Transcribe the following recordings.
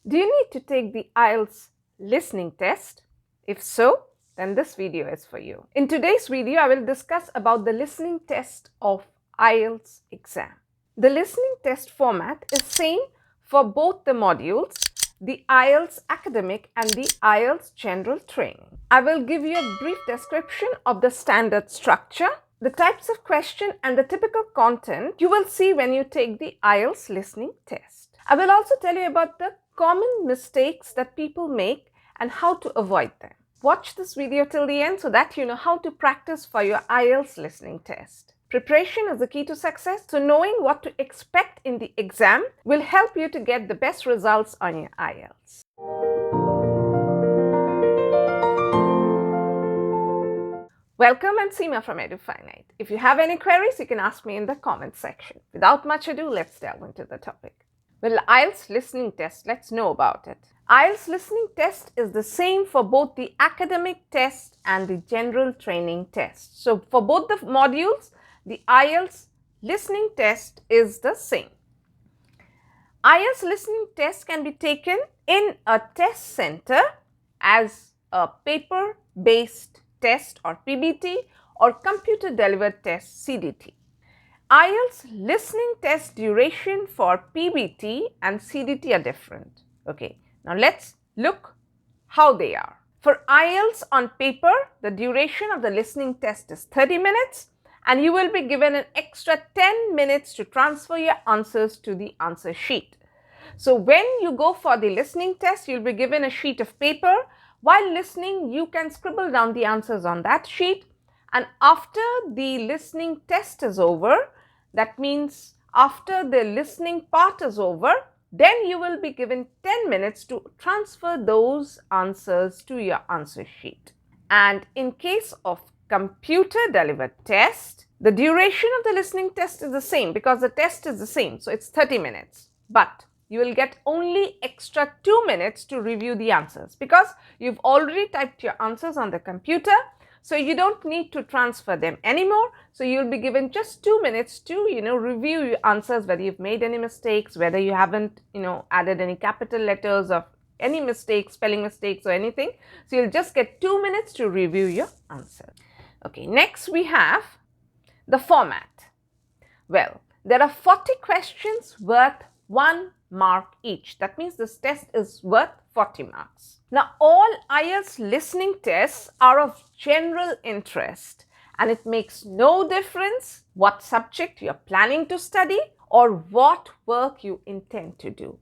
Do you need to take the IELTS listening test? If so, then this video is for you. In today's video, I will discuss about the listening test of IELTS exam. The listening test format is same for both the modules, the IELTS academic and the IELTS general training. I will give you a brief description of the standard structure, the types of question and the typical content you will see when you take the IELTS listening test. I will also tell you about the common mistakes that people make and how to avoid them. Watch this video till the end so that you know how to practice for your IELTS listening test. Preparation is the key to success, so knowing what to expect in the exam will help you to get the best results on your IELTS. Welcome, I'm Seema from Edufinite. If you have any queries, you can ask me in the comment section. Without much ado, let's delve into the topic. Well, IELTS listening test, let's know about it. IELTS listening test is the same for both the academic test and the general training test. So for both the modules, the IELTS listening test is the same. IELTS listening test can be taken in a test center as a paper-based test or PBT or computer-delivered test CDT. IELTS listening test duration for PBT and CDT are different. Okay, now let's look how they are. For IELTS on paper, the duration of the listening test is 30 minutes and you will be given an extra 10 minutes to transfer your answers to the answer sheet. So when you go for the listening test, you'll be given a sheet of paper. While listening, you can scribble down the answers on that sheet. And after the listening test is over, that means after the listening part is over, then you will be given 10 minutes to transfer those answers to your answer sheet. And in case of computer delivered test, the duration of the listening test is the same because the test is the same. So it's 30 minutes. But you will get only extra 2 minutes to review the answers because you've already typed your answers on the computer. So you don't need to transfer them anymore. So you'll be given just 2 minutes to, review your answers, whether you've made any mistakes, whether you haven't, added any capital letters or any mistakes, spelling mistakes or anything. So you'll just get 2 minutes to review your answers. Okay, next we have the format. Well, there are 40 questions worth 1 mark each. That means this test is worth 40 marks. Now, all IELTS listening tests are of general interest and it makes no difference what subject you're planning to study or what work you intend to do.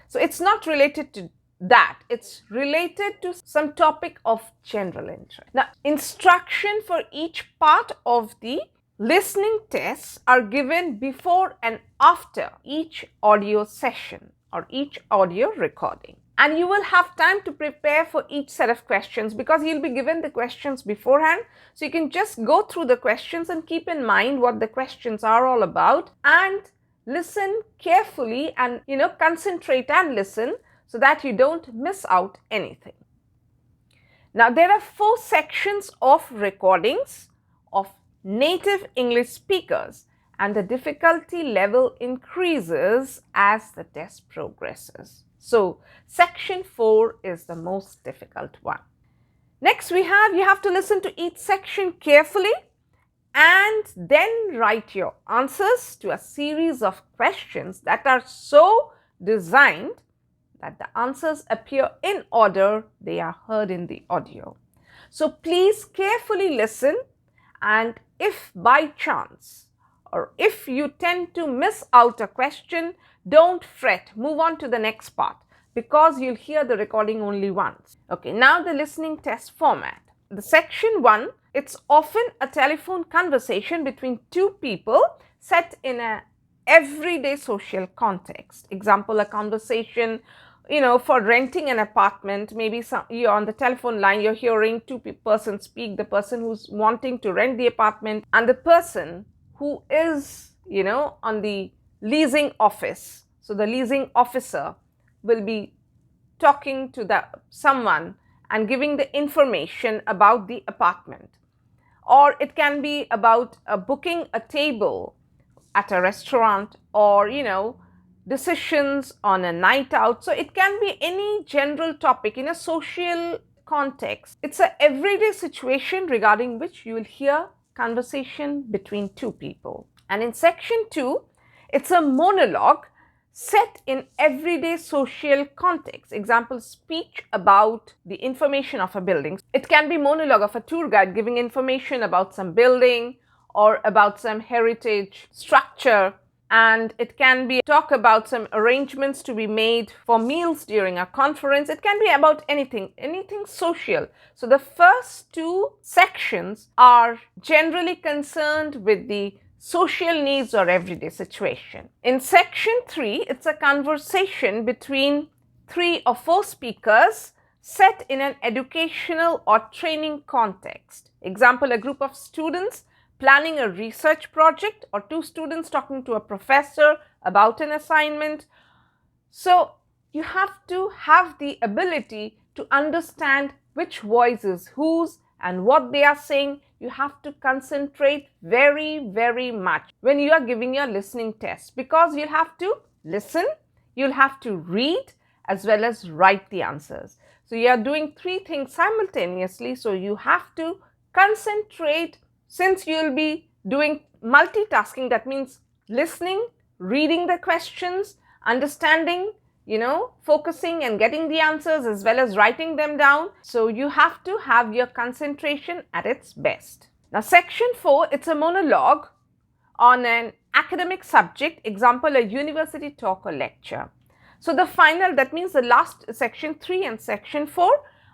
So it's not related to that. It's related to some topic of general interest. Now, instruction for each part of the listening tests are given before and after each audio session or each audio recording. And you will have time to prepare for each set of questions because you'll be given the questions beforehand. So you can just go through the questions and keep in mind what the questions are all about and listen carefully and, concentrate and listen so that you don't miss out anything. Now, there are 4 sections of recordings of native English speakers and the difficulty level increases as the test progresses. So, section 4 is the most difficult one. Next you have to listen to each section carefully and then write your answers to a series of questions that are so designed that the answers appear in order they are heard in the audio. So, please carefully listen, and if by chance or if you tend to miss out a question, don't fret, move on to the next part because you'll hear the recording only once. Okay, now the listening test format. The section 1, it's often a telephone conversation between 2 people set in a everyday social context. Example, a conversation for renting an apartment. Maybe you're on the telephone line, you're hearing 2 persons speak, the person who's wanting to rent the apartment and the person who is, on the leasing office. So the leasing officer will be talking to someone and giving the information about the apartment. Or it can be about booking a table at a restaurant or, decisions on a night out. So it can be any general topic in a social context. It's an everyday situation regarding which you will hear conversation between two people. And in section 2, it's a monologue set in everyday social context. Example, speech about the information of a building. It can be monologue of a tour guide giving information about some building or about some heritage structure. And it can be talk about some arrangements to be made for meals during a conference. It can be about anything social. So the first 2 sections are generally concerned with the social needs or everyday situation. In section 3, it's a conversation between 3 or 4 speakers set in an educational or training context. Example, a group of students planning a research project or 2 students talking to a professor about an assignment. So you have to have the ability to understand which voice is whose and what they are saying. You have to concentrate very, very much when you are giving your listening test, because you'll have to listen, you'll have to read as well as write the answers. So you are doing 3 things simultaneously. So you have to concentrate. Since you'll be doing multitasking, that means listening, reading the questions, understanding, focusing and getting the answers as well as writing them down. So you have to have your concentration at its best. Now, section 4, it's a monologue on an academic subject. Example, a university talk or lecture. So the final, that means the last section 3 and section 4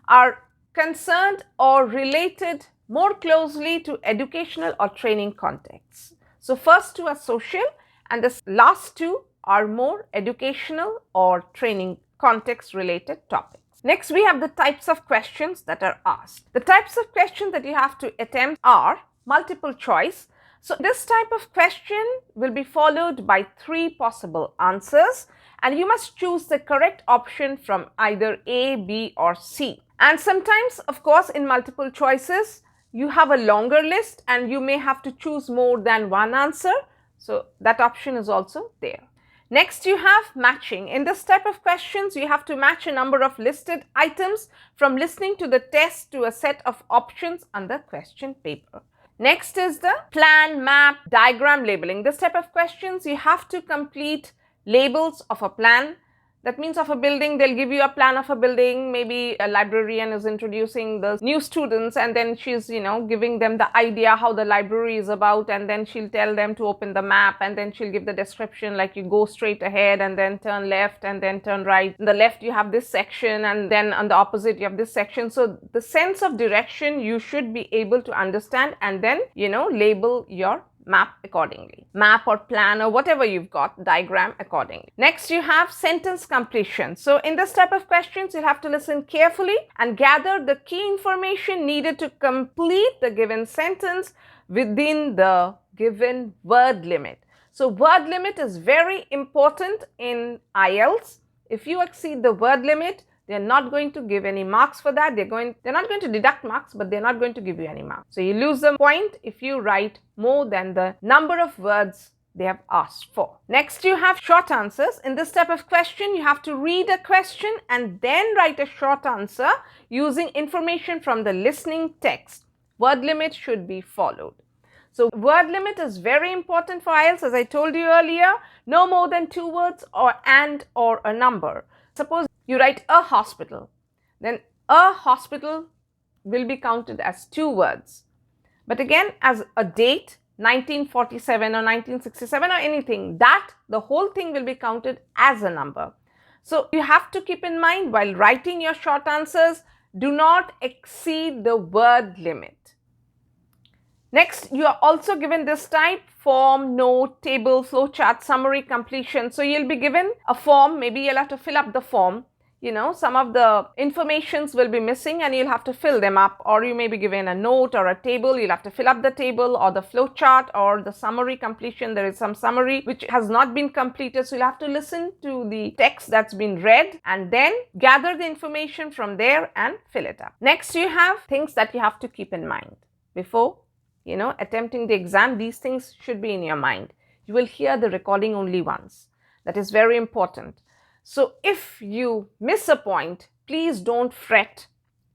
are concerned or related more closely to educational or training contexts. So first 2 are social and the last 2 are more educational or training context related topics. Next, we have the types of questions that are asked. The types of questions that you have to attempt are multiple choice. So this type of question will be followed by 3 possible answers, and you must choose the correct option from either A, B or C. And sometimes, of course, in multiple choices, you have a longer list and you may have to choose more than one answer. So that option is also there. Next, you have matching. In this type of questions, you have to match a number of listed items from listening to the test to a set of options on the question paper. Next is the plan, map, diagram labeling. This type of questions, you have to complete labels of a plan. That means of a building, they'll give you a plan of a building. Maybe a librarian is introducing the new students and then she's, giving them the idea how the library is about, and then she'll tell them to open the map, and then she'll give the description like you go straight ahead and then turn left and then turn right. On the left you have this section and then on the opposite you have this section. So the sense of direction you should be able to understand and then, label your map accordingly. Map or plan or whatever you've got, diagram accordingly. Next, you have sentence completion. So in this type of questions, you'll have to listen carefully and gather the key information needed to complete the given sentence within the given word limit. So word limit is very important in IELTS. If you exceed the word limit, they're not going to give any marks for that. They're not going to deduct marks, but they're not going to give you any marks. So you lose the point if you write more than the number of words they have asked for. Next, you have short answers. In this type of question, you have to read a question and then write a short answer using information from the listening text. Word limit should be followed. So word limit is very important for IELTS. As I told you earlier, no more than 2 words or a number. Suppose you write a hospital, then a hospital will be counted as 2 words. But again, as a date, 1947 or 1967 or anything, the whole thing will be counted as a number. So you have to keep in mind while writing your short answers, do not exceed the word limit. Next, you are also given this type: form, note, table, flowchart, summary, completion. So you'll be given a form. Maybe you'll have to fill up the form. Some of the informations will be missing and you'll have to fill them up, or you may be given a note or a table. You'll have to fill up the table, or the flowchart, or the summary completion. There is some summary which has not been completed. So you'll have to listen to the text that's been read and then gather the information from there and fill it up. Next, you have things that you have to keep in mind before attempting the exam. These things should be in your mind. You will hear the recording only once. That is very important. So if you miss a point, please don't fret.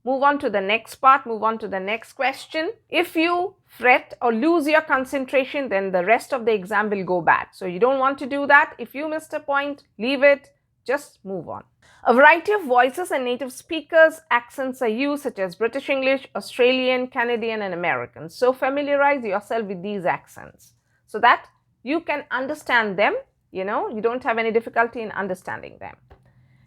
Move on to the next part, move on to the next question. If you fret or lose your concentration, then the rest of the exam will go bad. So you don't want to do that. If you missed a point, leave it, just move on. A variety of voices and native speakers' accents are used, such as British English, Australian, Canadian, and American. So familiarize yourself with these accents so that you can understand them. You don't have any difficulty in understanding them.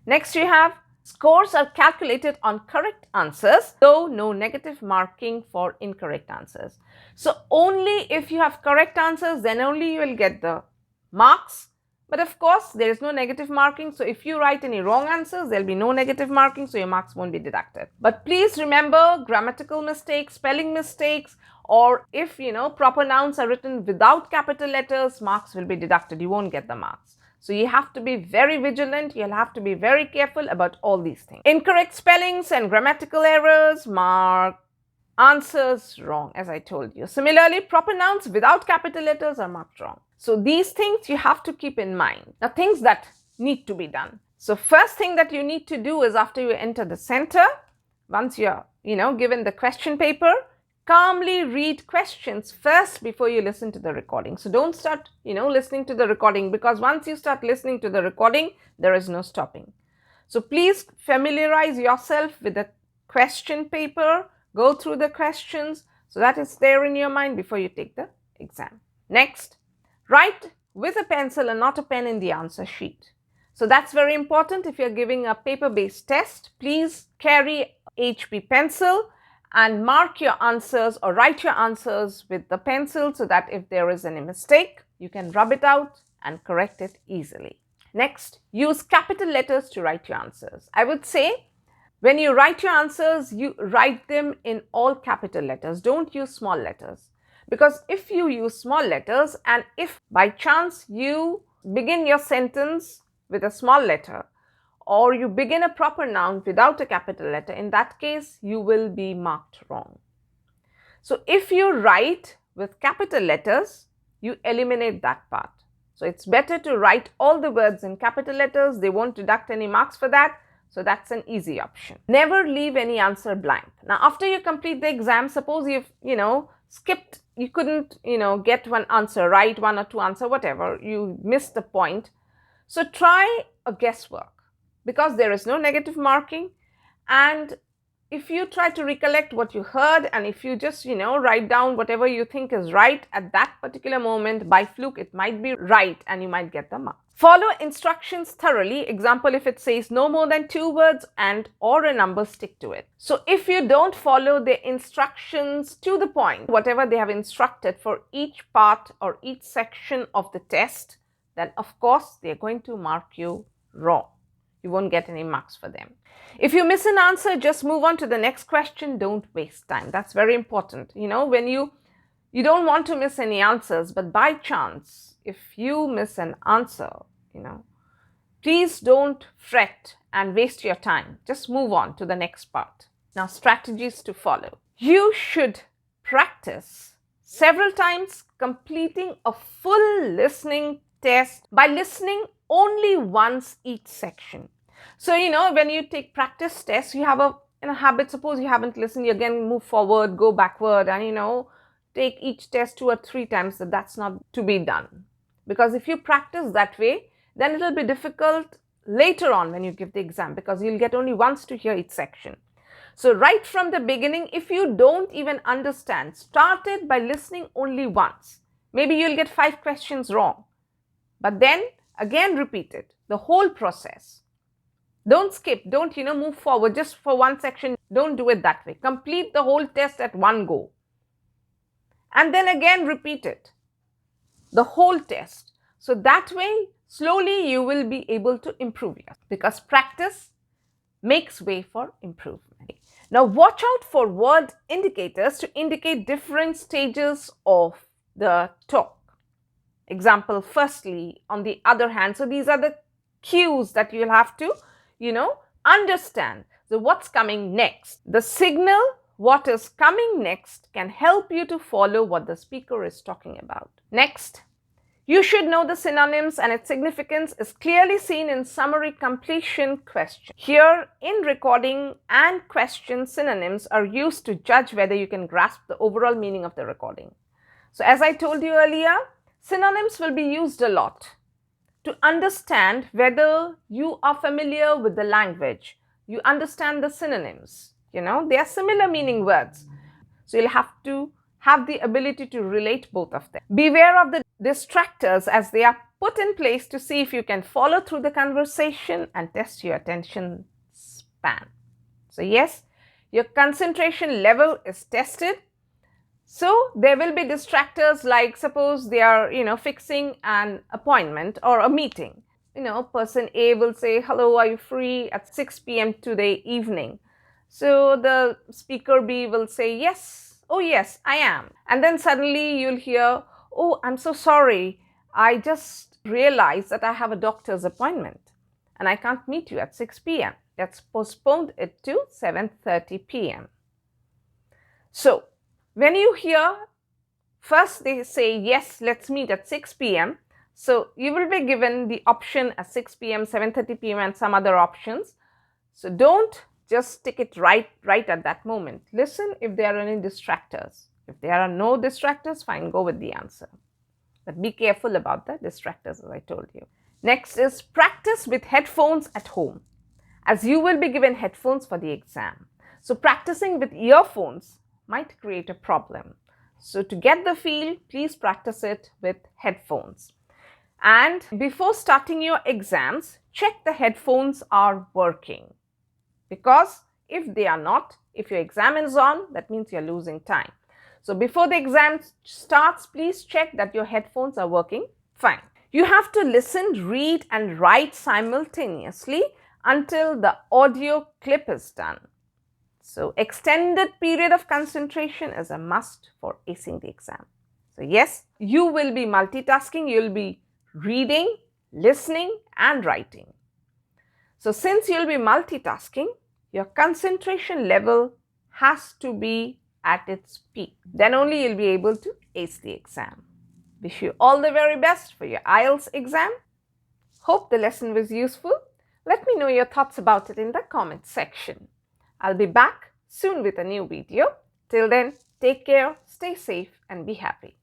Next, you have scores are calculated on correct answers, though no negative marking for incorrect answers. So only if you have correct answers, then only you will get the marks. But of course, there is no negative marking. So if you write any wrong answers, there will be no negative marking, so your marks won't be deducted. But please remember, grammatical mistakes, spelling mistakes, or if proper nouns are written without capital letters, marks will be deducted. You won't get the marks. So you have to be very vigilant. You'll have to be very careful about all these things. Incorrect spellings and grammatical errors mark answers wrong, as I told you. Similarly, proper nouns without capital letters are marked wrong. So these things you have to keep in mind. Now, things that need to be done. So first thing that you need to do is, after you enter the center, once you're given the question paper, calmly read questions first before you listen to the recording. So don't start listening to the recording, because once you start listening to the recording, there is no stopping. So please familiarize yourself with the question paper, go through the questions so that it's there in your mind before you take the exam. Next, write with a pencil and not a pen in the answer sheet. So that's very important. If you're giving a paper-based test, please carry HB pencil and mark your answers or write your answers with the pencil so that if there is any mistake, you can rub it out and correct it easily. Next, use capital letters to write your answers. I would say when you write your answers, you write them in all capital letters. Don't use small letters. Because if you use small letters and if by chance you begin your sentence with a small letter, or you begin a proper noun without a capital letter, in that case, you will be marked wrong. So if you write with capital letters, you eliminate that part. So it's better to write all the words in capital letters. They won't deduct any marks for that. So that's an easy option. Never leave any answer blank. Now, after you complete the exam, suppose you've, skipped, you couldn't, get one answer right, one or two answer, whatever, you missed the point. So try a guesswork, because there is no negative marking. And if you try to recollect what you heard, and if you just, write down whatever you think is right at that particular moment, by fluke, it might be right and you might get the mark. Follow instructions thoroughly. Example, if it says no more than 2 words and or a number, stick to it. So if you don't follow the instructions to the point, whatever they have instructed for each part or each section of the test, then of course they're going to mark you wrong. You won't get any marks for them. If you miss an answer, just move on to the next question. Don't waste time. That's very important. When you don't want to miss any answers, but by chance, if you miss an answer, please don't fret and waste your time. Just move on to the next part. Now, strategies to follow. You should practice several times completing a full listening test by listening only once each section. So, when you take practice tests, you have a habit. Suppose you haven't listened, you again move forward, go backward, and, take each test 2 or 3 times. That's not to be done. Because if you practice that way, then it will be difficult later on when you give the exam, because you'll get only once to hear each section. So right from the beginning, if you don't even understand, start it by listening only once. Maybe you'll get 5 questions wrong. But then again repeat it, the whole process. Don't skip, don't move forward just for one section. Don't do it that way. Complete the whole test at one go. And then again repeat it, the whole test. So that way, slowly you will be able to improve yourself, because practice makes way for improvement. Now watch out for word indicators to indicate different stages of the talk. Example, firstly, on the other hand. So these are the cues that you'll have to, understand. So what's coming next? The signal, what is coming next, can help you to follow what the speaker is talking about. Next, You should know the synonyms, and its significance is clearly seen in summary completion question. Here, in recording and question, synonyms are used to judge whether you can grasp the overall meaning of the recording. So as I told you earlier, synonyms will be used a lot to understand whether you are familiar with the language. You understand the synonyms. They are similar meaning words. So you'll have to have the ability to relate both of them. Beware of the distractors as they are put in place to see if you can follow through the conversation and test your attention span. So yes, your concentration level is tested. So there will be distractors, like suppose they are, fixing an appointment or a meeting. Person A will say, hello, are you free at 6 p.m. today evening? So the speaker B will say, yes. Oh, yes, I am. And then suddenly you'll hear, oh, I'm so sorry. I just realized that I have a doctor's appointment and I can't meet you at 6 p.m. Let's postpone it to 7:30 p.m. So when you hear, first they say, yes, let's meet at 6 p.m. So you will be given the option at 6 p.m., 7:30 p.m. and some other options. So don't just stick it right at that moment. Listen if there are any distractors. If there are no distractors, fine, go with the answer. But be careful about the distractors, as I told you. Next is practice with headphones at home, as you will be given headphones for the exam. So practicing with earphones might create a problem. So to get the feel, please practice it with headphones. And before starting your exams, check the headphones are working. Because if they are not, if your exam is on, that means you're losing time. So before the exam starts, please check that your headphones are working fine. You have to listen, read and write simultaneously until the audio clip is done. So extended period of concentration is a must for acing the exam. So yes, you will be multitasking. You'll be reading, listening and writing. So since you'll be multitasking, your concentration level has to be at its peak. Then only you'll be able to ace the exam. Wish you all the very best for your IELTS exam. Hope the lesson was useful. Let me know your thoughts about it in the comment section. I'll be back soon with a new video. Till then, take care, stay safe and be happy.